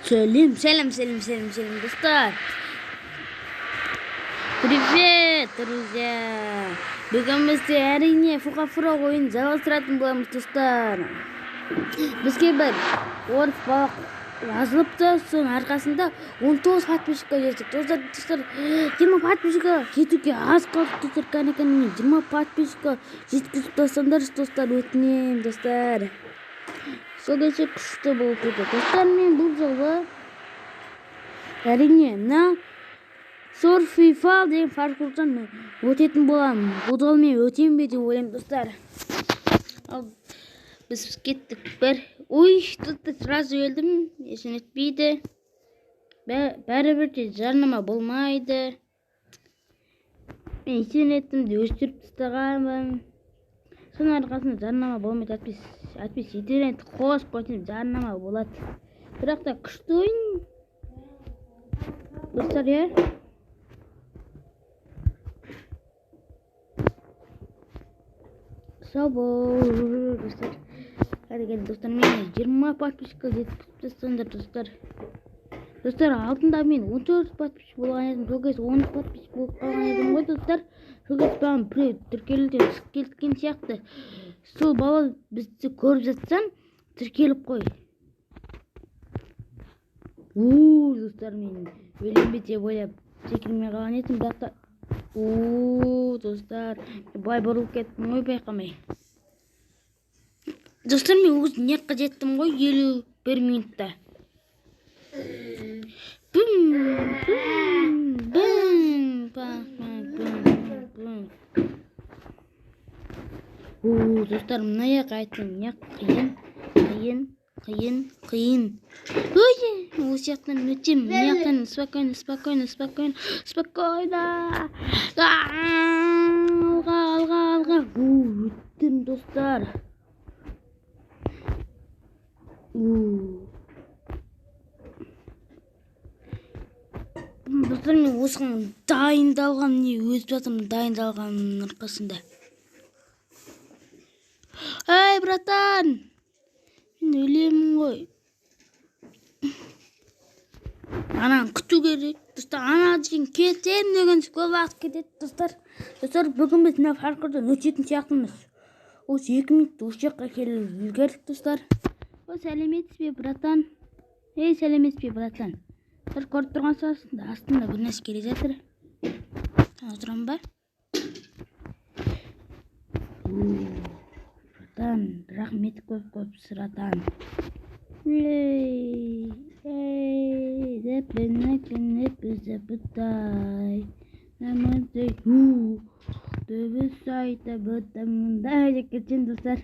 Сәлем, достар. Привет, друзья. Бүгін бізде әрине фуқа-фура ойын жалғастыратын боламыз, достар. Бізге бір орыс балық жазылыпты, соның арқасында 19 подписчикқа жеттік. Достар, 20 подписчикқа жетуге аз қалды, достар. Кәне 20 подписчикқа жеткізіп тастаңдар, достар, өтінемін, достар. Сол кезде күшті болып еді. Достар, мен бұл жолы әрине Survival деген паркурдан өтетін боламын. Бұл жолы мен өтем бе деп ойлаймын, достар. Ал біз кеттік бір. Достар, сразу өлдім. Есен етпейді. Бәрібір де жарнама болмайды. Мен есен еттім де өшіріп тастағанмын. Соның арқасында жарнама болмайды. Әтпес интернет қосып қойсам жарнама болады. Бірақ та күшті ойын. Достар, сау бол, достар. Әдеген достар, мен 20 подписчикқа жетіп тастаңдар, достар. Достар, алдында мен 14 подписчик болған едім. Сол кезде 10 подписчик болып қалған едім ғой, достар. Сол кезде маған біреу тіркелуден кеткен сияқты. Сол бала бізді көріп жатсаң, тіркеліп қой. Достар, мен өлем бе деп ойлап секірмей қалған едім. Бірақ та достар, бай бұрылып кеттім ғой байқамай. Достар, мен өз неққа жеттім ғой 51 минутта. Достар, мына яқ айтын неқ қиын. Осы яқтан өтем. Мына яқтан спокойно. Алға. Өттім, достар. Достар, мен осыған дайындалған, өз жатым дайындалған арқасында. Ай, братан! Мен өлемін ғой. Анан күту керек. Достар, ана деген кетем деген көп уақыт кетеді, достар. Достар, бүгін біз мына паркурдан өтетін сияқтымыз. Осы 2 минутта осы жаққа келіп үлгердік, достар. Сәлеметсіз бе, братан? Сәлеметсіз бе, братан? Достар, көріп тұрған сасында астында бір нәрсе келе жатыр. Отырам ба? Братан, рахмет көп сұратан. Запытай. Намаздай. Дөвіс айта бұтамында. Жекетен, достар.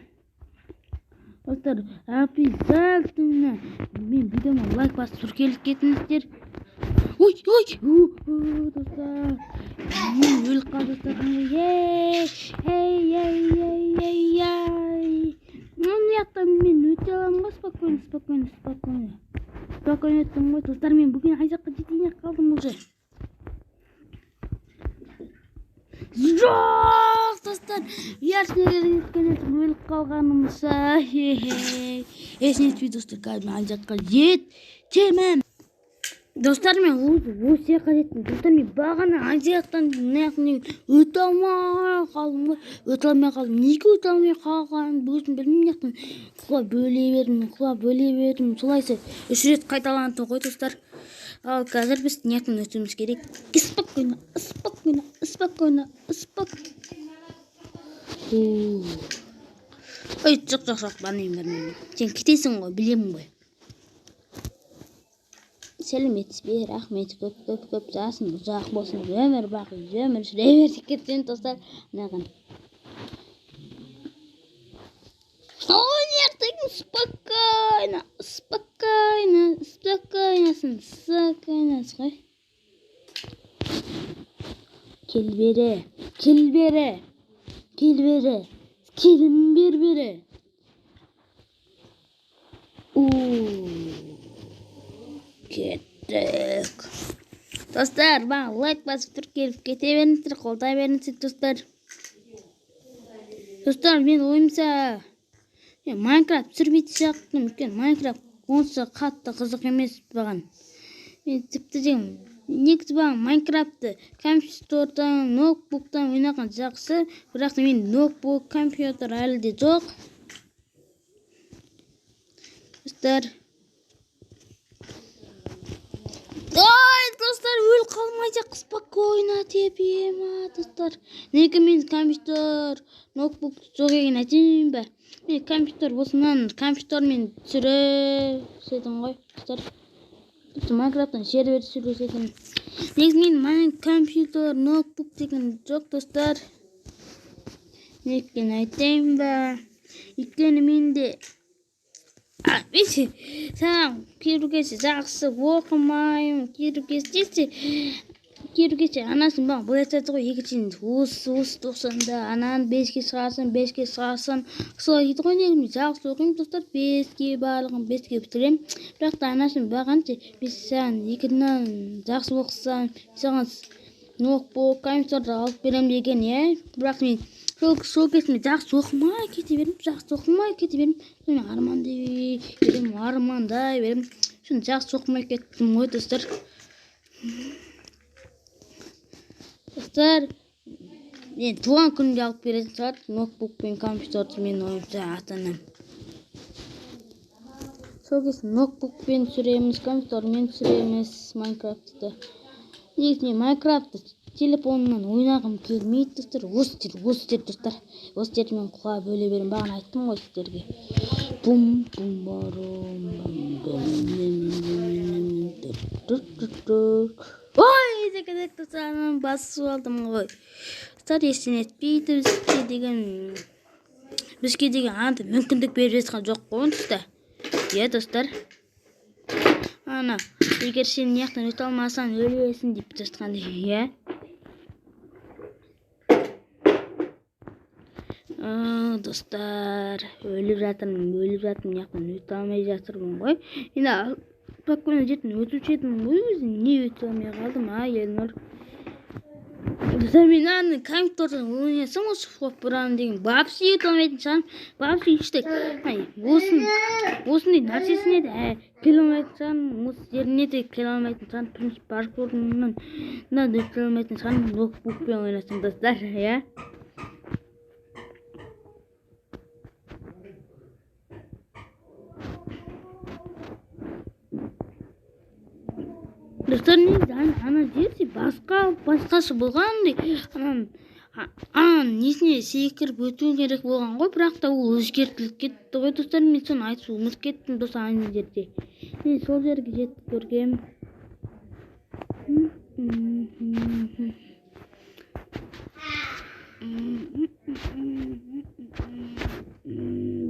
Достар, обязательно мен видеома лайк басып тіркеліп кетіңіздер. Достар. Мен өліп қалды, достар. Мына жақтан мен өте аламын ғой, спокойно. Спокойно өттім ғой, достар. Мен бүгін ай жаққа жетейін қалдым уже. Жоқ, достар. Өліп қалғанымызша. Есен етпей, достар. Мен ай жаққа жетемін. Достар, мен осы жаққа жеттім. Достар, мен бағана ай жақтан өте алмай қалдым. Неге өте алмай қалғанын өзім білмеймін. Құлап бөле бердім. Солайсы 3 рет қайталанды ғой, достар. Ал қазір біз нияқтан өтуіміз керек. Спокойно. Жоқ, бармаймын. Сен кетесің ғой, білемін ғой. Сәлеметсіз бе, рахмет, көп жасын, ұзақ болсын, өмір сүре берсек кетсен, достар. Мынаған. Спокойно. Кел бері. Келін бері. Кеттік. Достар, баған лайк басып тіркеліп кете беріңіздер, қолдай беріңіздер, достар. Достар, мен ойымса Майнкрафт түсірмейтін сияқтымын, өйткені Майнкрафт онша қатты қызық емес маған. Мен тіпті деген негізі маған Майнкрафтты компьютерден, ноутбуктан ойнаған жақсы, бірақ мен ноутбук, компьютер әлі де жоқ. Достар, достар, өл қалмайды, спокойно деп ема, достар. Неге мен компьютер, ноутбук жоқ екен айтайын ба? Мен компьютер болсынан компьютермен түсіресетін ғой, достар. Майнкрафттан сервер түсіресетін. Негізі мен компьютер, ноутбук деген жоқ, достар. Неге айтайын ба? Өйткені менде Видите, сам кейбіргесі жақсы оқымаймын, кейбіргесі анасын баған бұл айтады ғой, екіншіден осы тоқсанда ананы 5-ке шығарсын, солай дейді ғой. Негізі жақсы оқимын, достар, 5-ке барлығын 5-ке бітірем. Бірақ та анасын бағанша, мен саған екіден жақсы оқысам, саған ноутбук, компьютерді алып берем деген, бірақ мен сол кезінде жақсы оқымай кете бердім. Соны армандай бердім. Соны жақсы оқымай кеттім ғой, достар. Достар, мен туған күнде алып беретін шығар, ноутбук пен компьютерді мен ойымша ата-анам. Сол кезде ноутбукпен түсіреміз, компьютермен түсіреміз Майнкрафтты. Негізі Майнкрафтты телефонымнан ойнағым келмейді, достар. Осы достар. Осы жерді мен құлап өле берем. Бағана айттым ғой сіздерге. Ой, зекедек достарым, басып алдым ғой. Достар, ештеңе етпейді бізге деген анты мүмкіндік беріп жатқан жоқ қой, достар. Достар. Ана, егер сен яқтан өте алмасаң өлесің деп жатқанды, достар, өліп жатырмын, яқтан өте алмай жатырмын ғой. Енді спокойно жерден өтуші едім ғой, өзім не өте алмай қалдым, Елнұр. Достар, мен аны компьютерден ойнасам осы бұранын деген вообще өте алмайтын шығармын. Вообще ештек осындай нәрсесіне де келе алмайтын шығармын, осы жеріне де келе алмайтын шығармын, принцип паркурынан да келе алмайтын шығармын, ноутбукпен ойнасам, достар, Достар, ана жерде басқасы болғандай, несіне секіріп өту керек болған ғой, бірақ та ол өзгертіліп кетті ғой, достар. Мен соны айтып ұмытып кеттім, достар, ана жерде. Мен сол жерге жетіп көргем.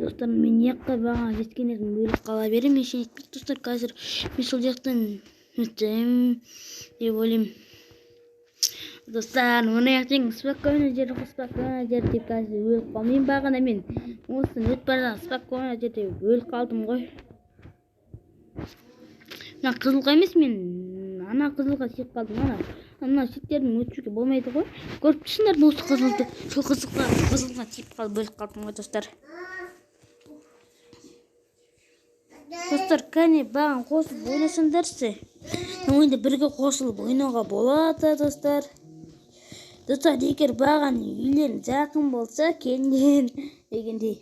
Достар, мен яққа бағана жеткен едім, өліп қала берем. Мен шенетпейді, достар, қазір мен сол жақтан өтем деп ойлаймын. Достар, мұны яқтың спокойно жер деп қазір өліп қалмайын. Бағана мен осыны өтіп бардан спокойно жерде өліп қалдым ғой. Мына қызылға емес, мен ана қызылға сеп қалдым. Ана шектерін өтуге болмайды ғой. Көріп тұрсыңдар ма осы қызылды? Сол қызылға тиіп қалып өліп қалдым ғой, достар. Достар, кәне баған қосылып ойнасаңдаршы. Ойында бірге қосылып ойнауға болады, достар. Достар, егер баған үйлерін жақын болса, келден дегендей.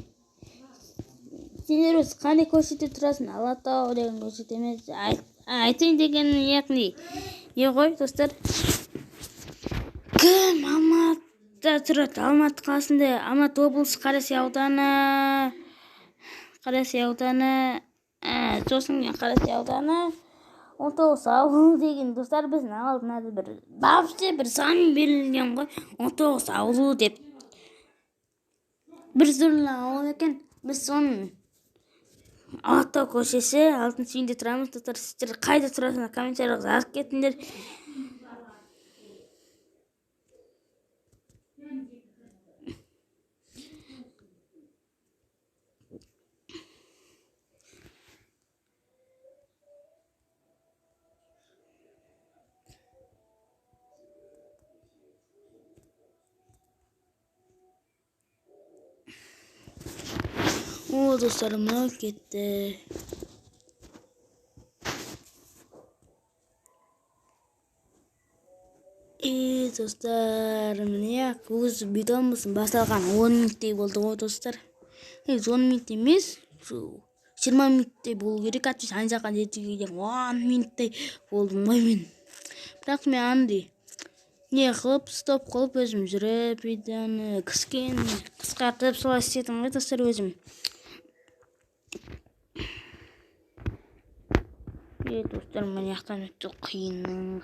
Сендер өз қандай көшеде тұрасың? Алатау деген көшеде емес. Айтайын деген яғни. Ғой, достар? Кім Алматыда тұрады? Алматы қаласында, Алматы облысы Қарасай ауданы, сосын Қарасай ауданы, 19 ауыл деген, достар. Біздің алдына бір сан берілген ғой, 19 ауыл деп. Бір зұрлы ауыл екен. Біз соның Алатау көшесі 6-шы үйінде тұрамыз, достар. Сіздер қайда тұрасыңдар, комментарияға жазып кетіңдер. О, достар, мынау кетті. Достар, міне өз видеомыздың басталған 10 минуттей болды ғой достар. 10 минут емес, 20 минуттей болу керек. Аты ана жаққа жетуге 10 минуттей болдым ғой мен. Бірақ мен андай не қылып, стоп қылып өзім жүріп, видеоны қысқартып солай істедім ғой достар өзім. Достар, мына жақтан өтті қиыны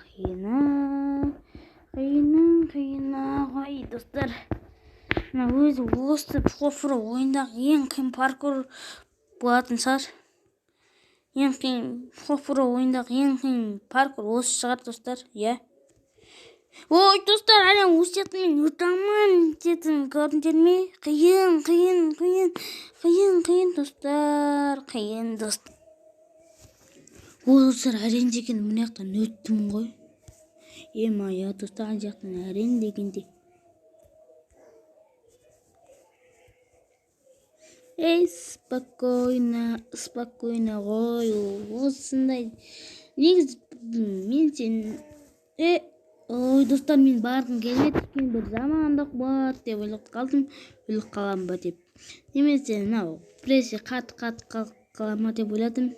ғой достар. Мына өзі осы шофыр ойындағы ең қиын паркур болатын шығар. Ең қиын шофыр ойындағы ең қиын паркур осы шығар достар, иә. Ой достар, ана осы жақтан мен өте алмаймын дедім, көрдіңдер ме? Қиын достар, қиын достар. Достар, әрең деген мына жақтан өттім ғой. Ема-я достар, ана жақтан әрең дегенде. Спокойно ғой, осындай. Негіз мен сен... Ой достар, мен барғым келмеді, бір жамандық болады деп ойлап қалдым, өліп қалам ба деп. Немесе мынау прессе қат қалама деп ойладым.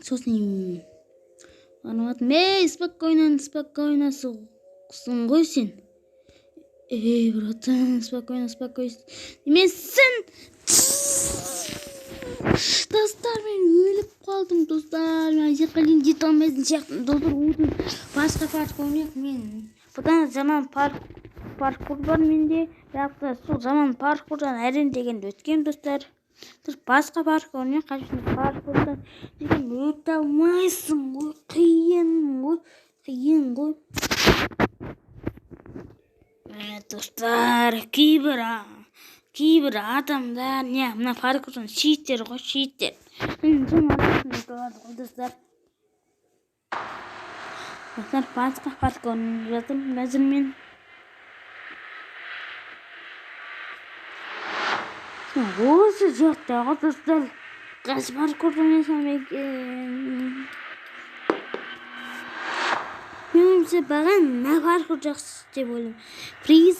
Сосын анаватым, спокойно соғсын ғой сен. Братан, спокойно. Немесін! Достар, мен өліп қалдым, достар. Мен жаққалин жете алмайдың сияқты. Достар, басқа паркур жоқ мен. Бұдан жаман паркур бар менде. Бірақ сол жаман паркурдан әрең дегенде өткен достар. Басқа паркур не қажет паркурдан деген өте алмайсың ғой. Қиын ғой. Достар, кейбір адамдар не мына паркурдан шиттер ғой, Мен арасында болады ғой достар. Достар, басқа паркурын жатым мәзір мен. Осы жақтағы достар, қас паркурдан есам екен. Меніңше баған мына паркур жақсы деп ойлаймын. Приз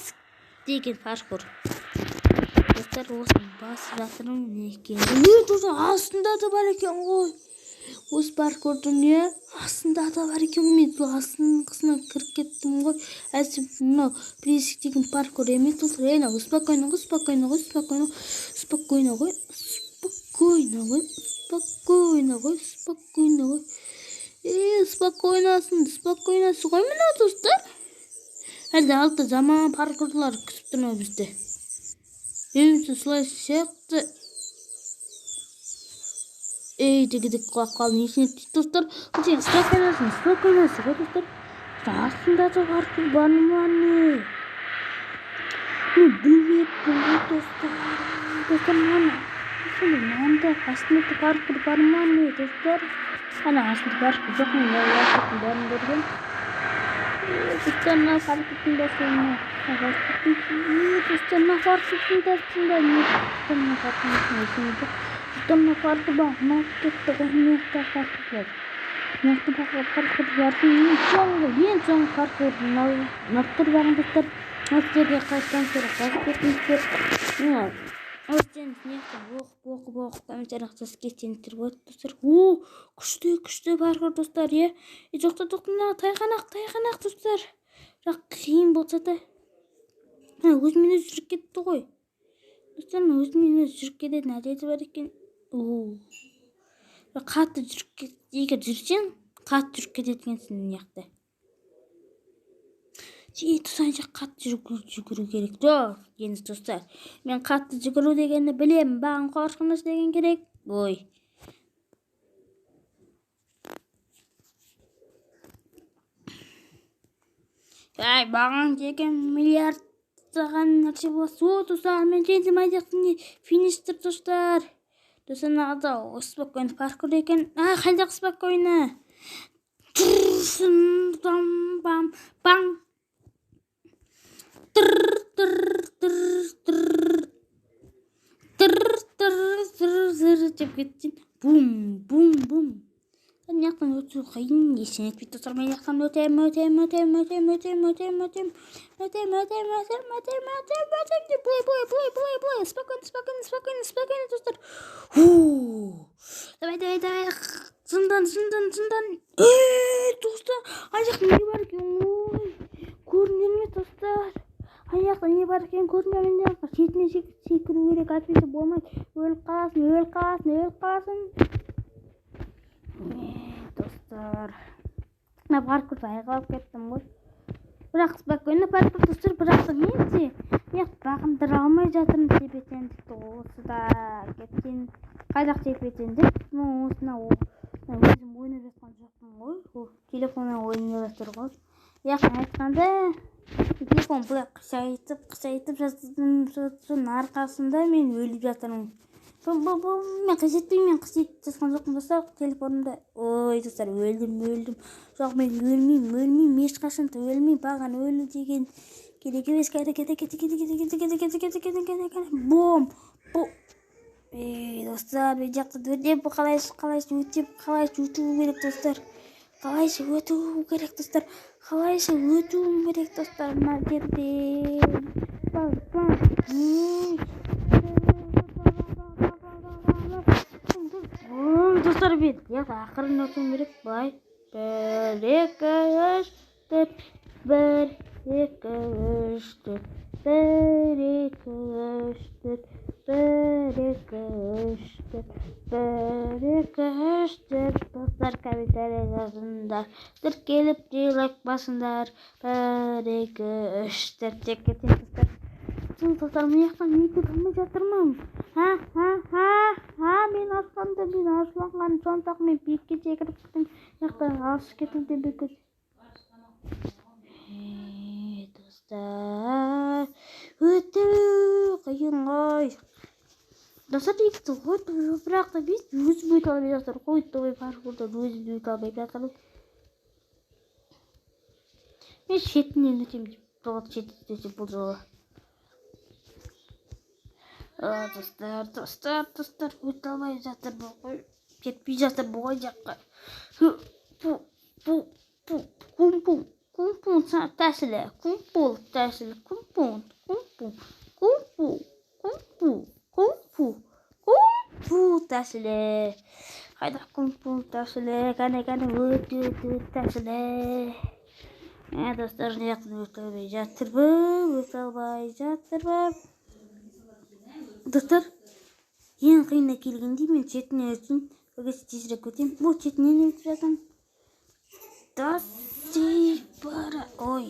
деген паркур. Достар, осыны басып жатырмын екен. Достар, астында да бар екен ғой. Осы паркурдың не? Астында да бар екен. Мен астының қысына кіріп кеттім ғой. Әсіп мынау приз деген паркур емес достар. Спокойно ғой. Спокойносы ғой мына достар. Әлде алты жаман паркурлар күтіп тұр ма бізді? Меніңше солай сияқты. Дегедек құлап қалдым, есіне түсті достар. Спокойносы ғой достар. Астында да паркур бар ма не? Мен білмеппін ғой достар. Достар, мында астында да паркур бар ма не достар? Ана астында паркур жоқ, мен паркурдың бәрін көрген. Достар, мына паркурдың да соңына Dostlar, parkur bak, markette oynamakta parkur var. Parkur var. En son parkur naktır var dostlar. Naktırga kaçtan sonra kaçtık. Өстен нектен оқып комментарий жазып кетсеңіздер болады достар. Күшті паркур достар, е. Жоқта тайғанақ достар. Бірақ қиын болса да өзімен өзі жүріп кетті ғой. Достар, өзімен өзі жүріп кететін әдеті бар екен. Қатты жүріп кетті. Егер жүрсең, қатты жүріп кететінсің мына жақта. Тұсанша қатты жүгіру керек. Жоқ, деңіз достар. Мен қатты жүгіру дегенді білемін. Баған қорқыныш деген керек. Ой. Баған деген миллиардтаған нәрсе боласы. Достар, мен жеңдім айдақтың фиништер достар. Достар, нағада спокойно паркур екен. Қайдақ спокойно. деп кетсем бум. Мен жақтан өту қиын, есіне етпейді достар. Мен жақтан өтем деп спокойно достар. Давай. Зындан. Достар, ай жақтан не бар екен? Ой, көрінер ме достар? Ай жақтан не бар екен? Көрінер ме? Шетіне секіру керек, әйтпесе болмайды. Өліп қаласың. Достар, мен паркурда айғалып кеттім ғой. Бірақ спокойно паркур достар, бірақ мен бағындыра алмай жатырмын тепе-теңдікті. Осыда кеткен қайдақ тепе-теңдік. Осына өзім ойнап жатқан жоқпын ғой. Телефонмен ойнап жатыр ғой. Яғни айтқанда телефон былай қысайтып жатырдың арқасында мен өліп жатырмын. Мен қисетпеймін, жатқан жоқпын достар телефонымда. Ой достар, өлдім. Жоқ, мен өлмеймін, ешқашан өлмеймін. Баған өлу деген керек емес. Бом. Достар, мен жақты өтіп қалайша өту керек достар. Қалайша өту керек достар. Мына жерде достар, мен ақырын өтуім керек. Былай 1-2-3 достар, комментарий жазыңдар. Тіркеліп лайк басыңдар. 1-2-3 деп кетем достар. Достар, мен жақтан не көтермей жатырмын? Мен ашуланған сонтақ мен биікке секіріп кеттім. Жақтан алысып кетуде бекет. Достар, өту қиын ғой. Достар, егісті қойды, бірақ та біз өзім өте алмай жатыр. Қойды паркурдан өзім өте алмай жатыр. Мен шетінен өтем деп бұл жолы. Достар, өте алмай жатыр бұл ғой. Кетпей жатыр бұл ғой жаққа. Кумпун тәсілі. Қайда кумпун тәсілі. Қане өте тәсілі. Достар, не жақтан өте алмай жатыр ба? Достар, ең қиынна келгенде мен шетінен өтсін. Өгесі тезірек өтем. Бұл шетінен өтіп жатым. Ой,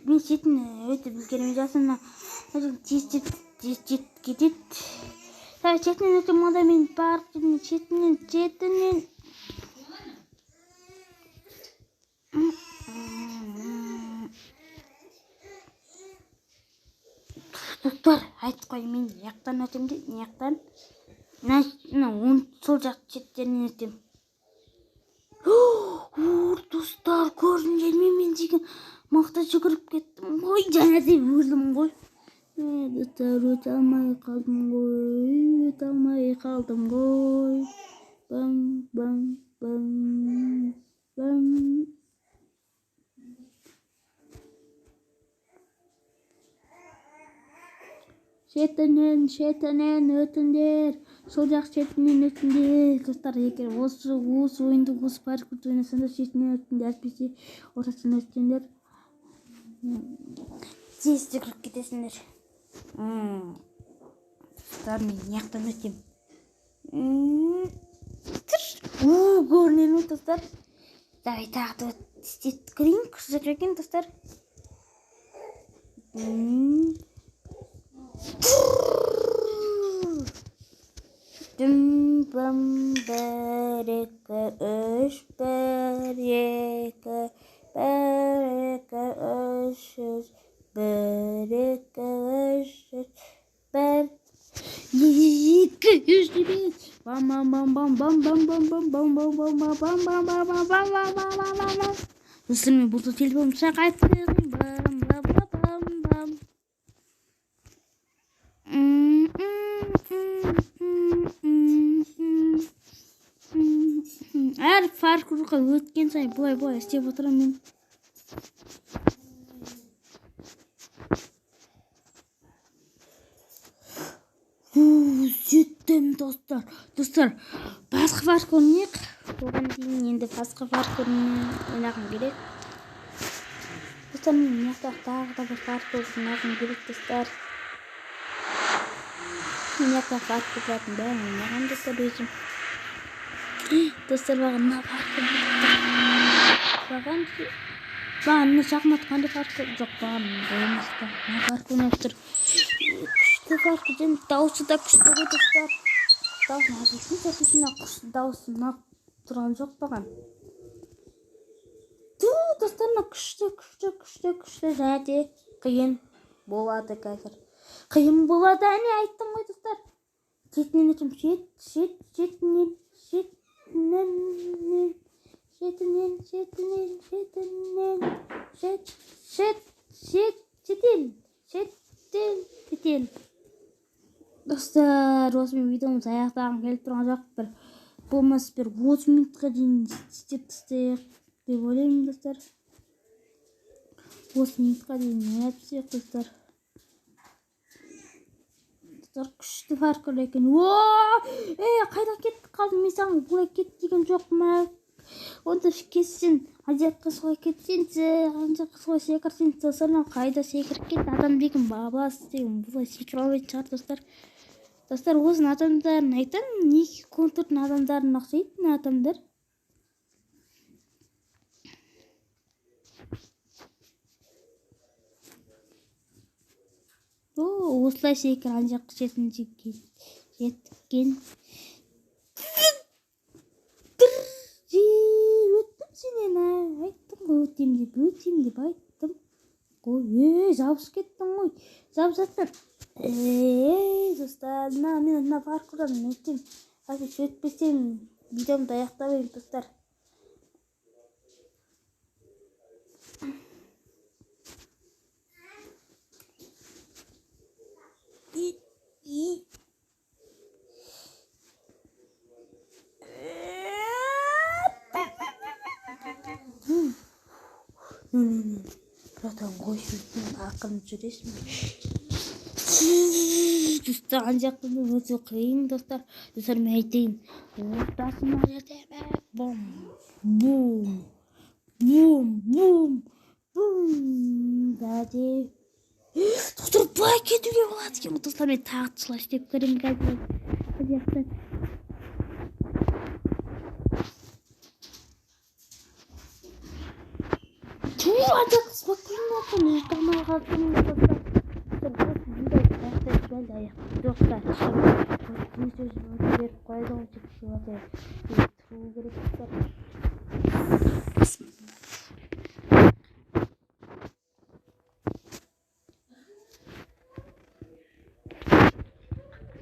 мен шетінен өтіп үлгермей жатырмын. Тез кетеді. Шетінен өтем, онда мен бар шетінен. Достар, айтып қой, мен яқтан өтем де, яқтан. Сол жақ шеттерінен өтем. Достар, көрдіңдер ме, мен деген мақта жүгіріп кеттім ғой. Жаңа де өлдім ғой. Достар, өте алмай қалдым ғой. Бам. Шетінен өтіңдер. Сол жақ шетінен өтіңдер. Достар, егер осы ойынды, осы паркурды ойнасаңдар, шетінен өтіңдер. Әйтпесе ортасынан өтсеңдер, тез жүгіріп кетесіңдер. Достар, мен яқтан өтем. Көрінер ме достар? Давай тағы істетіп көрейін. Күшік екен достар. Bam 1-2-3 Dostlar, men burada telefonum şakaydı. паркурға өткен сайын былай істеп отырамын мен. Жеттім достар. Басқа паркур ойнайық. Оған дейін енді басқа паркур ойнағым келеді. Достар, мен мына тағы да бір паркур ойнағым келеді достар. Мына паркурлардың бәрін ойнаған достар өзім. Достар, мына паркур мына шахмат қандай паркур жоқ, болмаста. Мына паркур ойнап тұр. Күшті паркур, және дауысы да күшті ғой достар. Дауысын азайтын сәтесіне құшты дауысын тұрған жоқ баған. Достар, күшті және де қиын болады қазір. Қиын болады, әне айттым ғой достар. Шетінен өтім, шетінен. Достар, осымен видеомыз аяқтағым келіп тұрған жоқ. Бір болмас бір 30 минутқа дейін істеп тастайық деп ойлаймын достар. 30 минутқа дейін ойнап тастайық достар. Достар, күшті паркур екен. Қайда кетті қалдым, мен саған бұлай кет деген жоқ ма? Онда кетсін, аяққа солай кетсен, аяққа солай секірсен, достар, қайда секіріп кетті? Адам деген бабасы деген бұлай секіре алмайтын шығар достар. Достар, осының адамдарын айтам, неге контурдың адамдарын ұқсайды адамдар? Осылай секір ана жаққа жеткен. Өттім сенен, айттым ғой, өтем деп айттым ғой. Жабысып кеттің ғой, жабысаттың. Достар, мен паркурдан өтем. Өтпесем, видеомды аяқтабайым достар. Zaten koşuyorsun, akıllı sürüyorsun. Dostlar, ancak bunu nasıl kıyım dostlar. Dostlar, ben айтайын. Ортасына жерде бум. Дәде. Достар, былай кетуге болады екен. Достар, мен тағы слайд істеп көремін қазір. Ancak spakülünü atın. Tamam kalkın dostlar. Dostlar. Şimdi sözümü verip koyduğum için şu anda true gerek dostlar.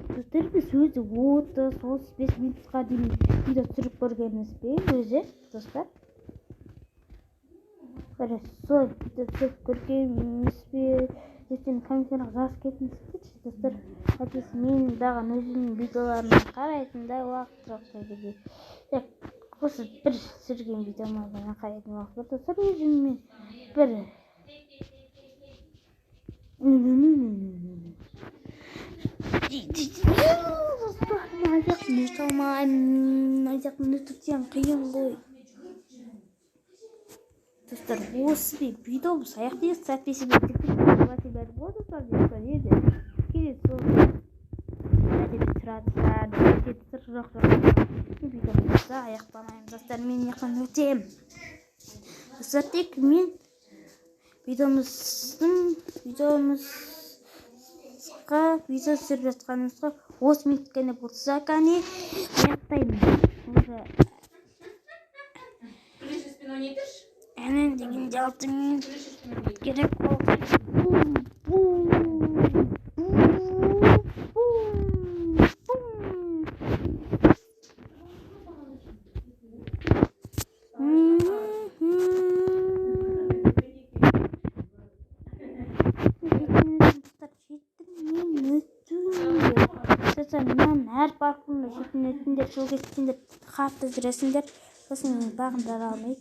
Dostlar, biz өзі 30-35 минутқа дейін видео түсіріп көргенімізбен өзі достар. Сол видео түсіріп көргенімізбен ертең комментарияға жазып кетіңіздерші достар. Әйтпесе мен дағы өзімнің видеоларымды қарайтындай уақыт жоқ сөйдеге. Осы бір түсірген видеома қарайтын уақыт бар достар. Өзіммен бір Ayakını қиын ғой. Достар, осы видеомыз аяқтайық. Сәтпесе бәді болды достар. Келесі сол видеомызды аяқтамаймын достар. Мен яқтан өтем. Достар, тек мен видеомызға видео түсіріп жатқанымызға 30 минут қана болса қане аяқтаймын. Әнен дегенде 6 минут керек болды. Әр паркурны жетінетіндер, жол кеткендер, қатты жүресіңдер. сосын бағындыра алмай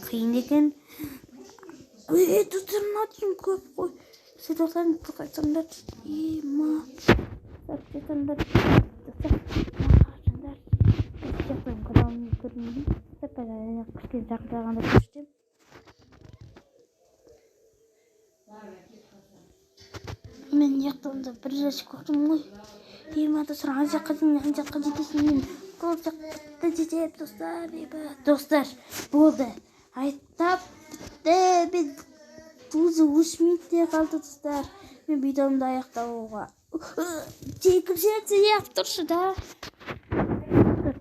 қиын екен. Достарым атым көп қой. Сыйлықтарын қайтсаңдар. Мен яқтығында бір жәшік көрдім ғой. Достар, ана жаққа жетесің мен. Ол жақта жетіп достар болды. Айттап бітті. Өзі өшмейді де қалды достар. Мен видеомды аяқтауға текіп жерде аяқ тұршы да.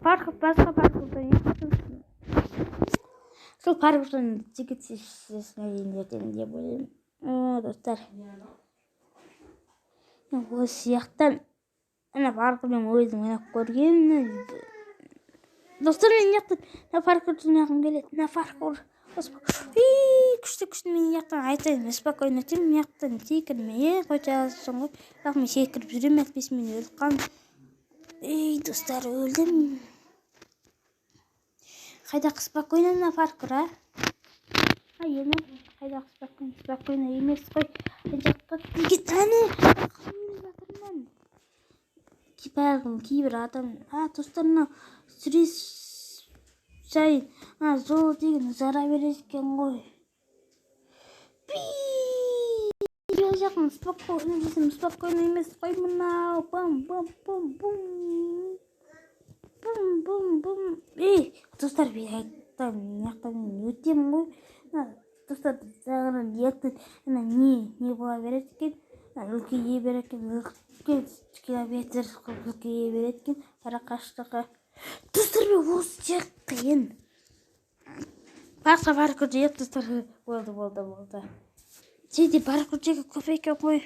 Басқа паркурдан аяқтырсын. Сол паркурдан жігіт сесіне ендерден деп ойлаймын. Достар, осы сияқтан ана паркурдан өзім ойнап көрген. Достар, мен яқтан паркурдан яқым келеді. Паркур күшті мен яқтан айтайын. Спокойно өтем. Яқтан секірме қойчасың ғой. Бірақ мен секіріп жүрем, әтпесін мен өліп қалдым. Достар, өлдім. Қайдақ спокойно паркур, қайдақ спокойно емес қой. Жаққа кейбір адам достарына сүрес жайын жол деген зара береді екен ғой. Жақын спокойно десем спокойно емес қой. Мынау бум. Достар, яқтан өтем ғой. Достар, жағынан яқтан не бола береді екен. Үлкейе береді екен. Километр үлкейе береді екен. Арақаштығы. Достар, мен осы жақ қиын. Басқа паркур жеп достар. Болды. Жейде паркур жегі көп екен ғой.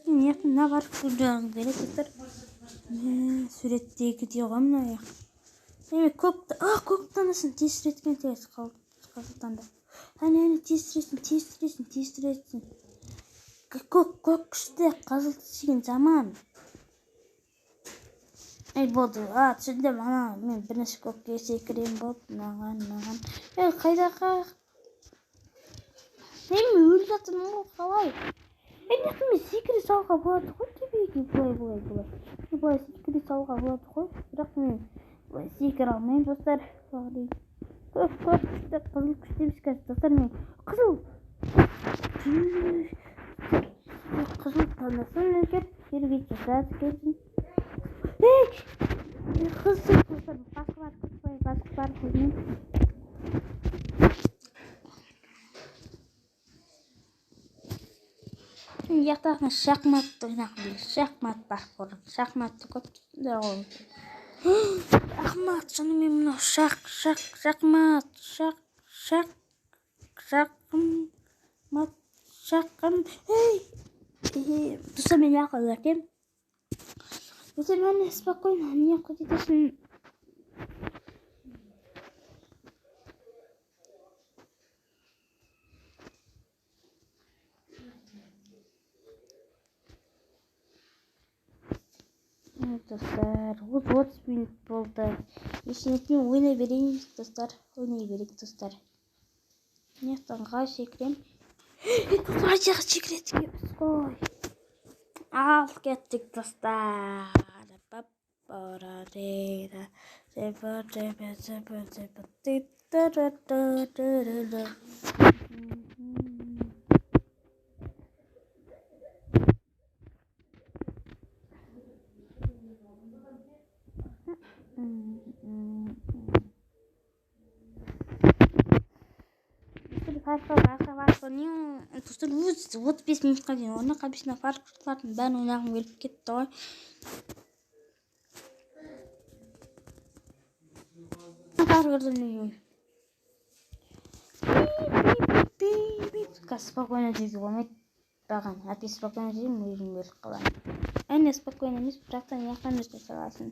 Мен яқтан паркур жағын береді достар. Суреттегі деуға мына яқ. Көктан асын тез сүреткен тез қалдықтанда. Тез сүретсін. Көк күшті қазыл түсеген заман. Болды. Түсіндім. Мен бірнеше көкке секірем болды. Маған. Қайдаға? Мен өлі жатырмын ғой, қалай? Мен секіре салға болады ғой, тебеге бұлай. Бұлай секіре салға болады ғой. Бірақ мен бұлай секіре алмайым, достар. Көк күшті, қызыл күшті емес қазір, достар. Мен қызыл танысын өкер, керге жасады келсін. Қызыл достар, басқа бар көзінен. Яқтағын шахматты ойнағым. Шахмат паркур. Шахматты көп түсіндер ғой. Ахмат, сонымен мынау шахмат. Шақым. Достар, мен ақыл айтайын. Достар, мен спокойно, не қойдайсың? Достар, 30 минут болды. Ештеңемен ойнай берейін, достар. Ойнай берейік, достар. Нехтанға секірем. Достар, аяқ секіретіп қой. Ал кеттік, достар. Достар, 35 минутқа дейін орнақ қабесіне фарқшылардың бәрін ойнағым келіп кетті ғой. Спокойно деуге болмайды. Баған, әпе спокойно деймін, өзім өліп қаламын. Әне спокойно емес, бірақтан яқтан өте саласын.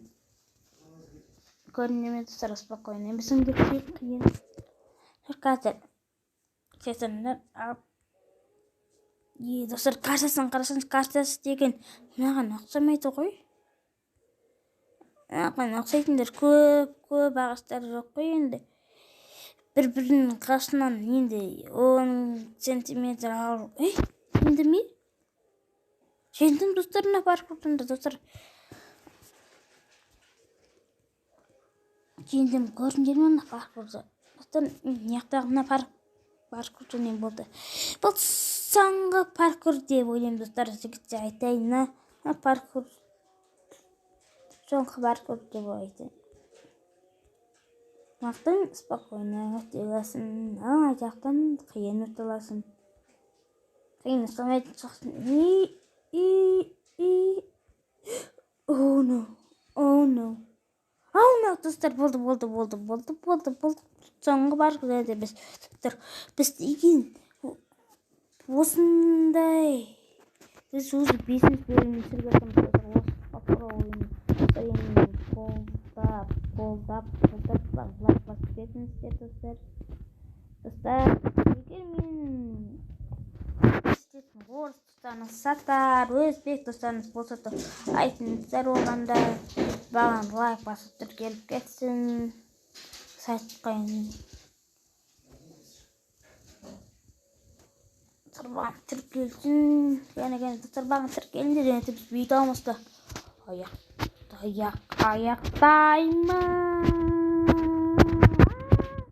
Көрінеме достар, спокойно емесің деп қиын. Қазір Чесандар достар, картасын қарасаңыз, картасы деген маған ұқсамайды ғой. Маған ұқсайтындар көп ағаштар жоқ қой енді. Бір-бірінің қасынан енді 10 сантиметр алу. Енді ме? Жеңдім достарына паркурдың достар. Жеңдім көріндер ме паркурды. Достар, неқтағына паркур не болды. Бұл соңғы паркур деп ойлаймын достар. Жігітше айтайын. Паркур. Соңғы паркур деп ойлаймын. Мақтың спокойно өтелесін. Жақтан қиын өтелесін. Қиын ұстамайды соқсын. Oh no. Достар, болды. Соңғы паркур деді біз. Біз деген осындай. Біз өзі 5-ші бөлімін сүргетіміз. Осы папура ойын. Қолдап басып кетіңіздер, достар. Достар, егер менің орыс достарыңыз сатар, өзбек достарыңыз болса да айтыңыздар, оғанда баған лайк басып тіркеліп кетсін. Сайт қойын. Тұрбаған тіркелсін. Яғни достар, баған тіркелінде және біз бейді алмасты. Аяқтаймын.